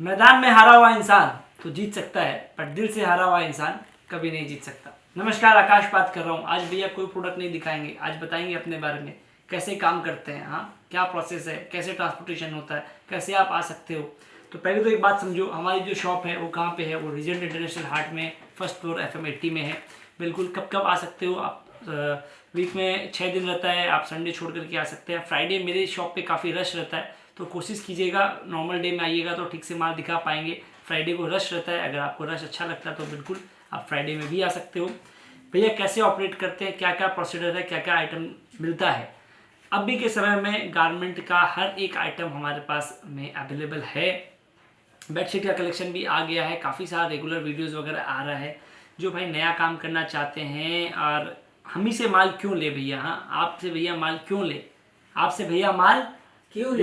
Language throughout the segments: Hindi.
मैदान में हारा हुआ इंसान तो जीत सकता है, पर दिल से हारा हुआ इंसान कभी नहीं जीत सकता। नमस्कार, आकाश बात कर रहा हूँ। आज भैया कोई प्रोडक्ट नहीं दिखाएंगे, आज बताएंगे अपने बारे में, कैसे काम करते हैं, हाँ क्या प्रोसेस है, कैसे ट्रांसपोर्टेशन होता है, कैसे आप आ सकते हो। तो पहले तो एक बात समझो, हमारी जो शॉप है वो कहाँ पे है, वो रीजेंट इंटरनेशनल हाट में फर्स्ट फ्लोर FM 80 में है। बिल्कुल कब कब आ सकते हो आप, वीक में 6 दिन रहता है, आप संडे छोड़ करके आ सकते हैं। फ्राइडे मेरे शॉप पे काफ़ी रश रहता है, तो कोशिश कीजिएगा नॉर्मल डे में आइएगा तो ठीक से माल दिखा पाएंगे। फ्राइडे को रश रहता है, अगर आपको रश अच्छा लगता है तो बिल्कुल आप फ्राइडे में भी आ सकते हो। भैया कैसे ऑपरेट करते हैं, क्या क्या प्रोसीजर है, क्या क्या आइटम मिलता है। अभी के समय में गारमेंट का हर एक आइटम हमारे पास में अवेलेबल है। बेडशीट का कलेक्शन भी आ गया है, काफ़ी सारा रेगुलर वीडियोस वगैरह आ रहा है। जो भाई नया काम करना चाहते हैं और हम ही से माल क्यों ले भैया, हाँ आपसे भैया माल क्यों ले, आपसे भैया माल क्यों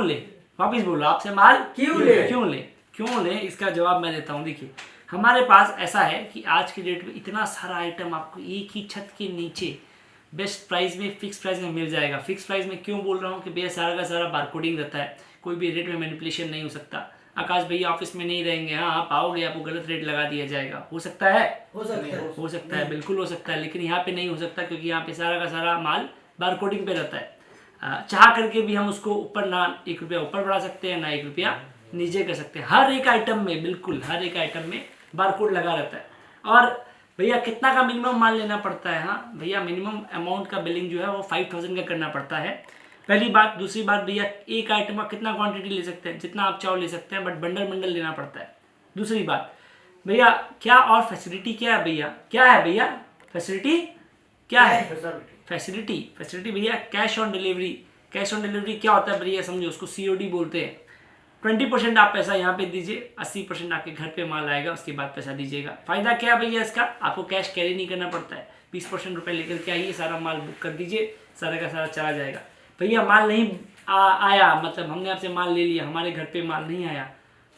ले, वापिस बोलो, आपसे माल क्यों ले, इसका जवाब मैं देता हूँ। देखिए हमारे पास ऐसा है कि आज की डेट में इतना सारा आइटम आपको एक ही छत के नीचे बेस्ट प्राइस में, फिक्स प्राइस में मिल जाएगा। फिक्स प्राइस में क्यों बोल रहा हूँ कि भैया सारा का सारा बारकोडिंग रहता है, कोई भी रेट में मैनिपुलेशन नहीं हो सकता। आकाश भैया ऑफिस में नहीं रहेंगे, हाँ आप आओगे आपको गलत रेट लगा दिया जाएगा, हो सकता है, हो सकता है बिल्कुल हो सकता है, लेकिन यहाँ पे नहीं हो सकता क्योंकि यहाँ पे सारा का सारा माल बारकोडिंग पे रहता है। चाह करके भी हम उसको ऊपर ना 1 रुपया ऊपर बढ़ा सकते हैं, ना 1 रुपया नीचे कर सकते हैं। हर एक आइटम में, बिल्कुल हर एक आइटम में बारकोड लगा रहता है। और भैया कितना का मिनिमम माल लेना पड़ता है, हाँ भैया मिनिमम अमाउंट का बिलिंग जो है वो 5000 का करना पड़ता है, पहली बात। दूसरी बात भैया एक आइटम का कितना क्वांटिटी ले सकते हैं, जितना आप चाहो ले सकते हैं, बट बंडल बंडल लेना पड़ता है। दूसरी बात भैया क्या और फैसिलिटी क्या है भैया, फैसिलिटी क्या है, फैसिलिटी भैया cash on delivery. Cash on delivery क्या होता है भैया समझो, उसको COD बोलते हैं। 20% आप पैसा यहाँ पे दीजिए, 80% आपके घर पे माल आएगा, उसके बाद पैसा दीजिएगा। फायदा क्या है भैया इसका, आपको कैश कैरी नहीं करना पड़ता है। 20% रुपये लेकर के आइए, सारा माल बुक कर दीजिए, सारा का सारा चला जाएगा। भैया माल नहीं आया, मतलब हमने आपसे माल ले लिया, हमारे घर पे माल नहीं आया,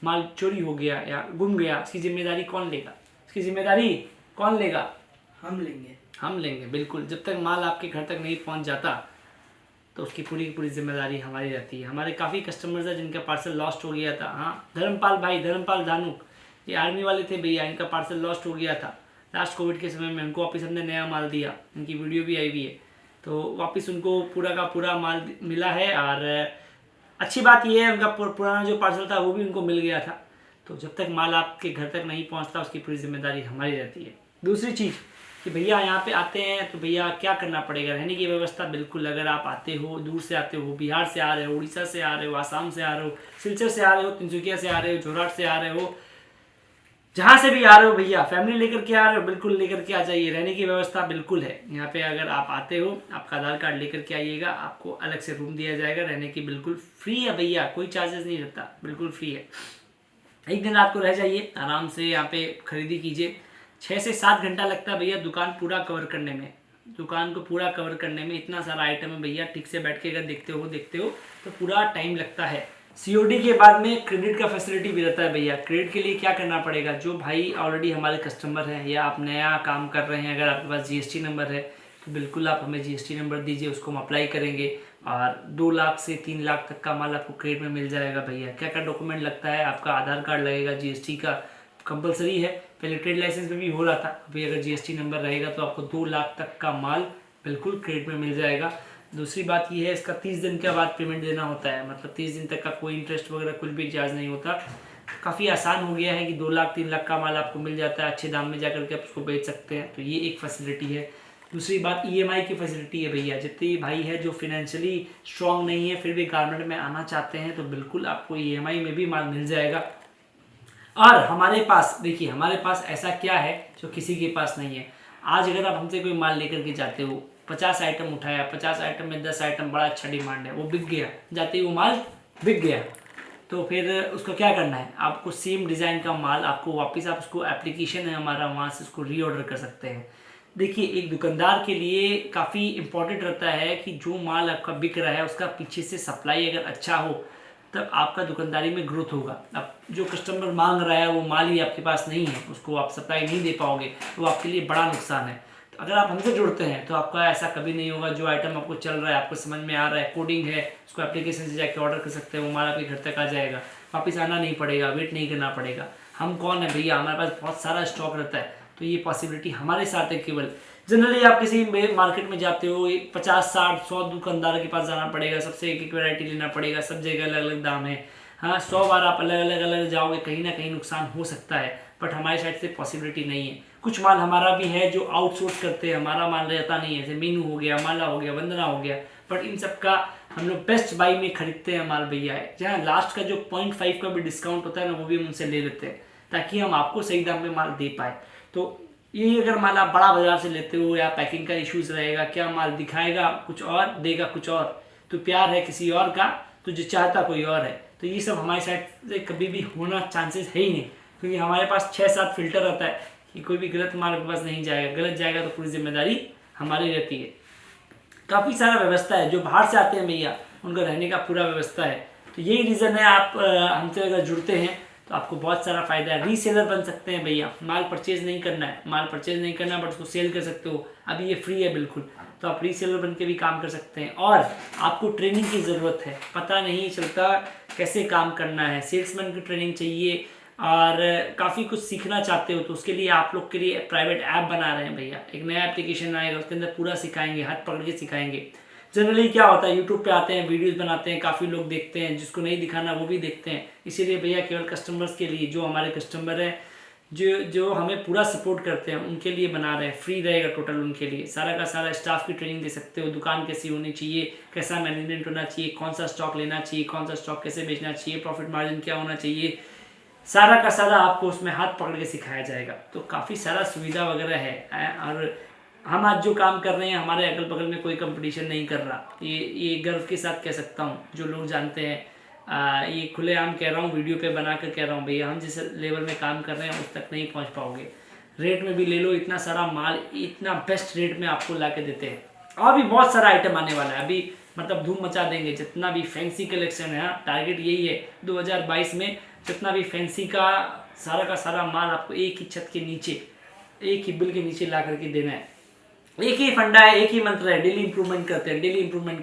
माल चोरी हो गया या गुम गया, इसकी जिम्मेदारी कौन लेगा, इसकी जिम्मेदारी कौन लेगा, हम लेंगे बिल्कुल। जब तक माल आपके घर तक नहीं पहुंच जाता तो उसकी पूरी की पूरी जिम्मेदारी हमारी रहती है। हमारे काफ़ी कस्टमर्स हैं जिनका पार्सल लॉस्ट हो गया था, हाँ धर्मपाल भाई, धर्मपाल धानुक, ये आर्मी वाले थे भैया, इनका पार्सल लॉस्ट हो गया था लास्ट कोविड के समय में। उनको वापस हमने नया माल दिया, इनकी वीडियो भी आई हुई है, तो वापस उनको पूरा का पूरा माल मिला है। और अच्छी बात यह है उनका पुराना जो पार्सल था वो भी उनको मिल गया था। तो जब तक माल आपके घर तक नहीं पहुंचता उसकी पूरी जिम्मेदारी हमारी रहती है। दूसरी चीज़ कि भैया यहाँ पे आते हैं तो भैया क्या करना पड़ेगा, रहने की व्यवस्था बिल्कुल। अगर आप आते हो, दूर से आते हो, बिहार से आ रहे हो, उड़ीसा से आ रहे हो, आसाम से आ रहे हो, सिलचर से आ रहे हो, तिनसुकिया से आ रहे हो, जोरहाट से आ रहे हो, जहाँ से भी आ रहे हो भैया फैमिली लेकर के आ रहे हो, बिल्कुल लेकर के आ जाइए। रहने की व्यवस्था बिल्कुल है यहाँ पे। अगर आप आते हो आपका आधार कार्ड लेकर के आइएगा, आपको अलग से रूम दिया जाएगा, रहने की बिल्कुल फ्री है भैया, कोई चार्जेस नहीं रहता, बिल्कुल फ्री है। एक दिन रात को रह जाइए, आराम से यहाँ पे खरीदी कीजिए। 6 से 7 घंटा लगता है भैया दुकान पूरा कवर करने में, दुकान को पूरा कवर करने में। इतना सारा आइटम है भैया, ठीक से बैठ के अगर देखते हो तो पूरा टाइम लगता है। COD के बाद में क्रेडिट का फैसिलिटी भी रहता है भैया। क्रेडिट के लिए क्या करना पड़ेगा, जो भाई ऑलरेडी हमारे कस्टमर हैं या आप नया काम कर रहे हैं, अगर आपके पास GST नंबर है तो बिल्कुल आप हमें GST नंबर दीजिए, उसको हम अप्लाई करेंगे और 2 लाख से 3 लाख तक का माल आपको क्रेडिट में मिल जाएगा भैया। क्या क्या डॉक्यूमेंट लगता है, आपका आधार कार्ड लगेगा, GST का कंपलसरी है, पहले ट्रेड लाइसेंस में भी हो रहा था, अभी अगर GST नंबर रहेगा तो आपको 2 लाख तक का माल बिल्कुल क्रेडिट में मिल जाएगा। दूसरी बात ये है, इसका 30 दिन के बाद पेमेंट देना होता है, मतलब 30 दिन तक का कोई इंटरेस्ट वगैरह कुछ भी चार्ज नहीं होता। काफ़ी आसान हो गया है कि 2 लाख 3 लाख का माल आपको मिल जाता है, अच्छे दाम में जाकर के आप उसको बेच सकते हैं, तो ये एक फैसिलिटी है। दूसरी बात EMI की फैसिलिटी है भैया। जितने भाई है जो फिनेंशियली स्ट्रॉन्ग नहीं है फिर भी गारमेंट में आना चाहते हैं तो बिल्कुल आपको EMI में भी माल मिल जाएगा। और हमारे पास देखिए, हमारे पास ऐसा क्या है जो किसी के पास नहीं है। आज अगर आप हमसे कोई माल लेकर के जाते हो, 50 आइटम उठाया, 50 आइटम में 10 आइटम बड़ा अच्छा डिमांड है, वो बिक गया, जाते ही वो माल बिक गया, तो फिर उसको क्या करना है, आपको सेम डिज़ाइन का माल आपको वापस, आप उसको एप्लीकेशन है हमारा, वहाँ से उसको रीऑर्डर कर सकते हैं। देखिए एक दुकानदार के लिए काफ़ी इम्पोर्टेंट रहता है कि जो माल आपका बिक रहा है उसका पीछे से सप्लाई अगर अच्छा हो तब आपका दुकानदारी में ग्रोथ होगा। अब जो कस्टमर मांग रहा है वो माल ही आपके पास नहीं है, उसको आप सप्लाई नहीं दे पाओगे तो आपके लिए बड़ा नुकसान है। तो अगर आप हमसे जुड़ते हैं तो आपका ऐसा कभी नहीं होगा, जो आइटम आपको चल रहा है, आपको समझ में आ रहा है, कोडिंग है, उसको एप्लीकेशन से जाके ऑर्डर कर सकते हैं, वो माल आपके घर तक आ जाएगा। वापस आना नहीं पड़ेगा, वेट नहीं करना पड़ेगा। हम कौन है भैया, हमारे पास बहुत सारा स्टॉक रहता है, तो ये पॉसिबिलिटी हमारे साथ है केवल। जनरली आप किसी मार्केट में जाते हो 50, 60, 100 दुकानदार के पास जाना पड़ेगा, सबसे एक एक वैरायटी लेना पड़ेगा, सब जगह अलग अलग दाम है। हाँ, 100 बार आप अलग जाओगे, कहीं ना कहीं नुकसान हो सकता है, बट हमारे साइड से पॉसिबिलिटी नहीं है। कुछ माल हमारा भी है जो आउटसोर्स करते हैं, हमारा माल रहता नहीं है, जैसे मीनू हो गया, माला हो गया, वंदना हो गया, बट इन सब का हम लोग बेस्ट बाई में खरीदते हैं माल भैया है, जहाँ लास्ट का जो 0.5 का भी डिस्काउंट होता है ना, वो भी हम उनसे ले लेते हैं ताकि हम आपको सही दाम में माल दे पाए। तो ये अगर माल आप बड़ा बाजार से लेते हो या पैकिंग का इश्यूज रहेगा, क्या माल दिखाएगा कुछ और, देगा कुछ और, तो प्यार है किसी और का, तो जो चाहता कोई और है, तो ये सब हमारे साइड से कभी भी होना चांसेस है ही नहीं, क्योंकि हमारे पास 6-7 फिल्टर रहता है कि कोई भी गलत माल के पास नहीं जाएगा, गलत जाएगा तो पूरी जिम्मेदारी हमारी रहती है। काफ़ी सारा व्यवस्था है, जो बाहर से आते हैं भैया उनका रहने का पूरा व्यवस्था है। तो यही रीज़न है, आप हमसे अगर जुड़ते हैं तो आपको बहुत सारा फायदा है। रीसेलर बन सकते हैं भैया, माल परचेज नहीं करना है, बट उसको सेल कर सकते हो, अभी ये फ्री है बिल्कुल, तो आप रीसेलर बन के भी काम कर सकते हैं। और आपको ट्रेनिंग की ज़रूरत है, पता नहीं चलता कैसे काम करना है, सेल्समैन की ट्रेनिंग चाहिए और काफ़ी कुछ सीखना चाहते हो, तो उसके लिए आप लोग के लिए प्राइवेट ऐप बना रहे हैं भैया। एक नया एप्लीकेशन आएगा, उसके अंदर पूरा सिखाएंगे, हाथ पकड़ के सिखाएंगे। जनरली क्या होता है, यूट्यूब पे आते हैं, वीडियोस बनाते हैं, काफ़ी लोग देखते हैं, जिसको नहीं दिखाना वो भी देखते हैं। इसीलिए भैया केवल कस्टमर्स के लिए, जो हमारे कस्टमर हैं, जो हमें पूरा सपोर्ट करते हैं, उनके लिए बना रहे हैं। फ्री रहेगा टोटल उनके लिए, सारा का सारा स्टाफ की ट्रेनिंग दे सकते हो, दुकान कैसी होनी चाहिए, कैसा मैनेजमेंट होना चाहिए, कौन सा स्टॉक लेना चाहिए, कौन सा स्टॉक कैसे बेचना चाहिए, प्रॉफिट मार्जिन क्या होना चाहिए, सारा का सारा आपको उसमें हाथ पकड़ के सिखाया जाएगा। तो काफ़ी सारा सुविधा वगैरह है। और हम आज जो काम कर रहे हैं, हमारे अगल बगल में कोई कंपटीशन नहीं कर रहा, ये गर्व के साथ कह सकता हूँ, जो लोग जानते हैं। ये खुलेआम कह रहा हूँ, वीडियो पे बना कर कह रहा हूँ भैया, हम जिस लेवल में काम कर रहे हैं उस तक नहीं पहुँच पाओगे। रेट में भी ले लो, इतना सारा माल इतना बेस्ट रेट में आपको ला के देते हैं। और भी बहुत सारा आइटम आने वाला है, अभी मतलब धूम मचा देंगे। जितना भी फैंसी कलेक्शन है, टारगेट यही है 2022 में, जितना भी फैंसी का सारा माल आपको एक ही छत के नीचे, एक ही बिल के नीचे ला करके देना है। एक ही फंडा है, एक ही मंत्र है, डेली इंप्रूवमेंट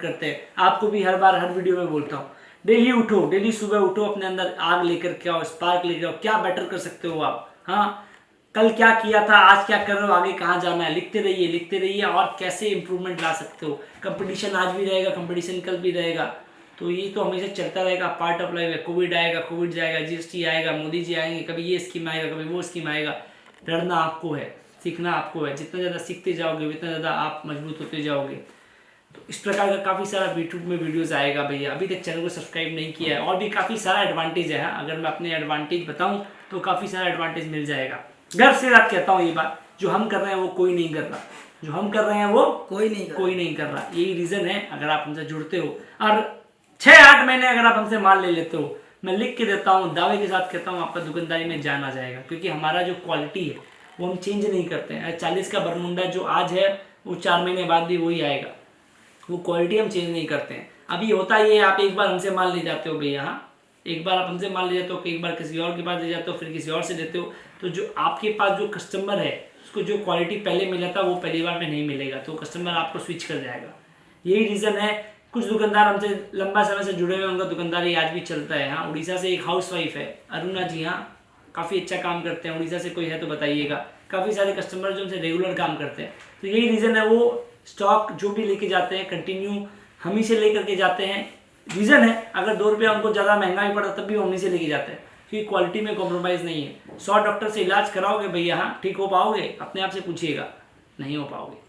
करते हैं। आपको भी हर बार हर वीडियो में बोलता हूँ, डेली उठो, डेली सुबह उठो, अपने अंदर आग लेकर के आओ, स्पार्क लेकर आओ, क्या बेटर कर सकते हो आप। हाँ, कल क्या किया था, आज क्या कर रहे हो, आगे कहाँ जाना है, लिखते रहिए और कैसे इंप्रूवमेंट ला सकते हो। कंपटीशन आज भी रहेगा, कंपटीशन कल भी रहेगा, तो ये तो हमेशा चलता रहेगा, पार्ट ऑफ लाइफ है। कोविड आएगा, कोविड जाएगा, जीएसटी आएगा, मोदी जी आएंगे, कभी ये स्कीम आएगा, कभी वो स्कीम आएगा। लड़ना आपको है, सीखना आपको है। जितना ज़्यादा सीखते जाओगे उतना ज़्यादा आप मजबूत होते जाओगे। तो इस प्रकार का काफ़ी सारा यूट्यूब में वीडियोस आएगा भैया। अभी तक चैनल को सब्सक्राइब नहीं किया है, और भी काफ़ी सारा एडवांटेज है। अगर मैं अपने एडवांटेज बताऊं तो काफ़ी सारा एडवांटेज मिल जाएगा। गर्व से बात कहता हूँ, ये बात जो हम कर रहे हैं वो कोई नहीं कर रहा, जो हम कर रहे हैं वो कोई नहीं कर रहा। यही रीज़न है, अगर आप हमसे जुड़ते हो और 6-8 महीने अगर आप हमसे माल ले लेते हो, मैं लिख के देता हूँ, दावे के साथ कहता हूँ, आपका दुकानदारी में जान आ जाएगा। क्योंकि हमारा जो क्वालिटी है वो हम चेंज नहीं करते हैं। 40 का बरमुंडा जो आज है वो 4 महीने बाद भी वही आएगा, वो क्वालिटी हम चेंज नहीं करते हैं। अभी होता ही है, आप एक बार हमसे माल ले जाते हो भैया, हाँ, एक बार आप हमसे माल ले जाते हो, एक बार किसी और के पास ले जाते हो, फिर किसी और से लेते हो, तो जो आपके पास जो कस्टमर है उसको जो क्वालिटी पहले मिला था वो पहली बार में नहीं मिलेगा, तो कस्टमर आपको स्विच कर जाएगा। यही रीज़न है। कुछ दुकानदार हमसे लंबा समय से जुड़े हुए हैं, उनका दुकानदारी आज भी चलता है। हाँ, उड़ीसा से एक हाउसवाइफ है अरुणा जी, हाँ, काफ़ी अच्छा काम करते हैं। उड़ीसा से कोई है तो बताइएगा। काफ़ी सारे कस्टमर जो हमसे रेगुलर काम करते हैं, तो यही रीज़न है। वो स्टॉक जो भी लेके जाते हैं कंटिन्यू हम ही से लेकर के जाते हैं। रीज़न है, अगर 2 रुपया उनको ज़्यादा महंगा ही पड़ा तब भी हम ही से लेके जाते हैं, क्योंकि क्वालिटी में कॉम्प्रोमाइज़ नहीं है। 100 डॉक्टर से इलाज कराओगे भैया, हाँ, ठीक हो पाओगे? अपने आप से पूछिएगा, नहीं हो पाओगे।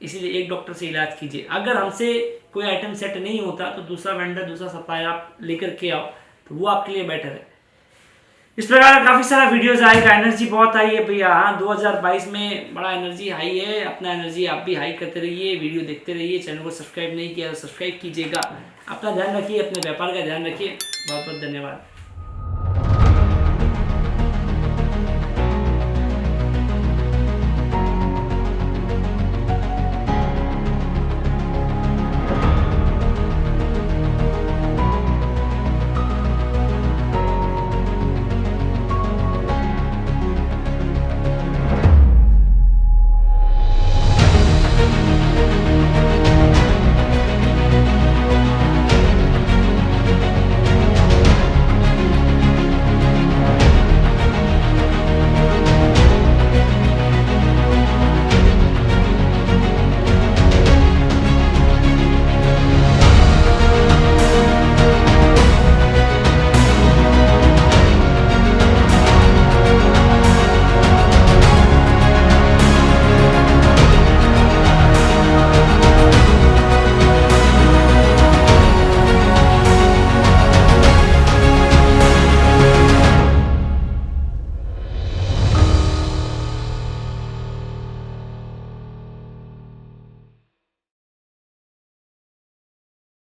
इसीलिए एक डॉक्टर से इलाज कीजिए। अगर हमसे कोई आइटम सेट नहीं होता तो दूसरा वेंडर, दूसरा सप्लायर आप लेकर के आओ, तो वो आपके लिए बेटर है। इस प्रकार का काफ़ी सारा वीडियोस आएगा। एनर्जी बहुत आई है भैया, हाँ, 2022 में बड़ा एनर्जी हाई है। अपना एनर्जी आप भी हाई करते रहिए, वीडियो देखते रहिए। चैनल को सब्सक्राइब नहीं किया तो सब्सक्राइब कीजिएगा। अपना ध्यान रखिए, अपने व्यापार का ध्यान रखिए। बहुत बहुत धन्यवाद।